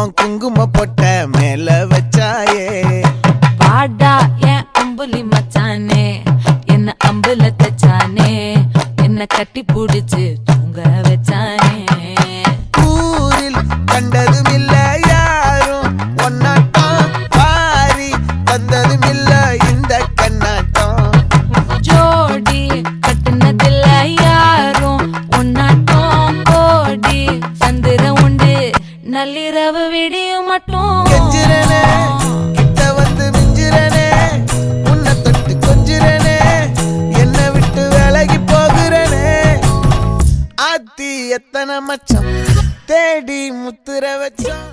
உன் குங்கும பொட்ட மேல வச்சாயே. பாடா என் அம்புலி மச்சானே, என்ன அம்புல தச்சானே, என்ன கட்டி புடிச்சு தூங்க வச்சானே. ஊரில் கண்டதும் இல்ல யாரும் ஒன்னாட்டம், பாரி வந்ததும் இல்ல இந்த கண்ணாட்டம். ஜோடி கட்டுனதில்ல யாரும் ஒன்னாட்டம், கோடி சந்திர உண்டு நள்ளிரவு விடியும் மட்டும். கெஞ்சிரனே கிட்ட வந்து மிஞ்சிரனே, உன்னை தொட்டு கொஞ்சிரனே, என்ன விட்டு விலகி போகிறனே. ஆத்தி எத்தனை மச்சம் தேடி முத்துற வச்சோம்.